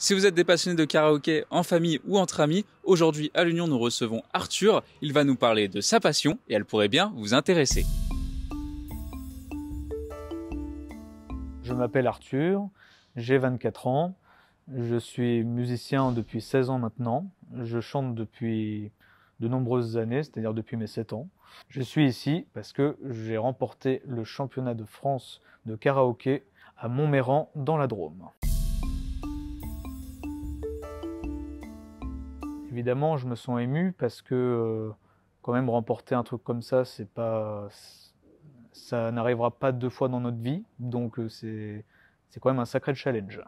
Si vous êtes des passionnés de karaoké en famille ou entre amis, aujourd'hui à l'Union nous recevons Arthur. Il va nous parler de sa passion et elle pourrait bien vous intéresser. Je m'appelle Arthur, j'ai 24 ans, je suis musicien depuis 16 ans maintenant, je chante depuis de nombreuses années, c'est-à-dire depuis mes 7 ans. Je suis ici parce que j'ai remporté le championnat de France de karaoké à Montméran dans la Drôme. Évidemment, je me sens ému parce que quand même remporter un truc comme ça, ça n'arrivera pas 2 fois dans notre vie, donc c'est quand même un sacré challenge.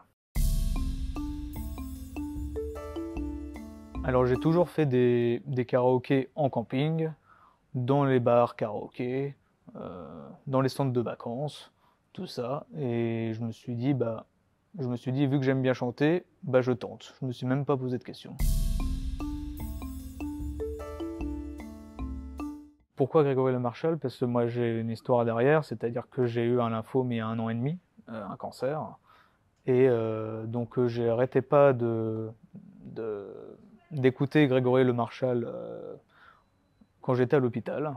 Alors j'ai toujours fait des karaokés en camping, dans les bars karaoké, dans les centres de vacances, tout ça, et je me suis dit vu que j'aime bien chanter, je tente. Je me suis même pas posé de questions. Pourquoi Grégory Le Marchal? Parce que moi j'ai une histoire derrière, c'est-à-dire que j'ai eu un lymphome il y a 1 an et demi, un cancer, et donc j'arrêtais pas d'écouter Grégory Le Marchal quand j'étais à l'hôpital,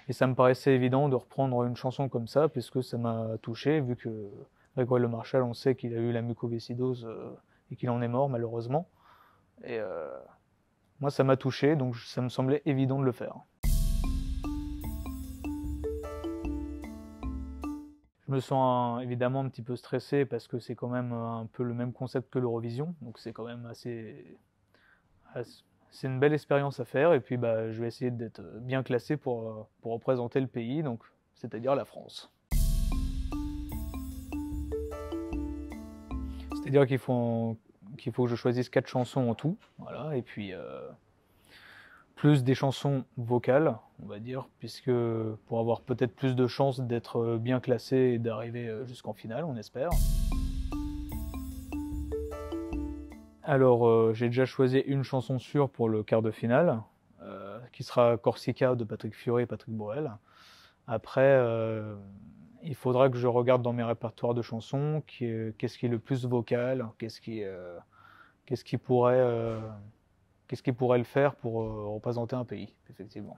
et ça me paraissait évident de reprendre une chanson comme ça, puisque ça m'a touché, vu que Grégory Le Marchal, on sait qu'il a eu la mucoviscidose et qu'il en est mort malheureusement, et moi ça m'a touché, donc ça me semblait évident de le faire. Je me sens évidemment un petit peu stressé parce que c'est quand même un peu le même concept que l'Eurovision, donc c'est quand même c'est une belle expérience à faire, et puis je vais essayer d'être bien classé pour représenter le pays, donc c'est-à-dire la France. C'est-à-dire qu'il faut que je choisisse 4 chansons en tout, voilà, et puis plus des chansons vocales, on va dire, puisque pour avoir peut-être plus de chances d'être bien classé et d'arriver jusqu'en finale, on espère. Alors, j'ai déjà choisi une chanson sûre pour le quart de finale, qui sera Corsica de Patrick Fiori et Patrick Bruel. Après, il faudra que je regarde dans mes répertoires de chansons qu'est-ce qui est le plus vocal, qu'est-ce qui pourrait le faire pour représenter un pays, effectivement.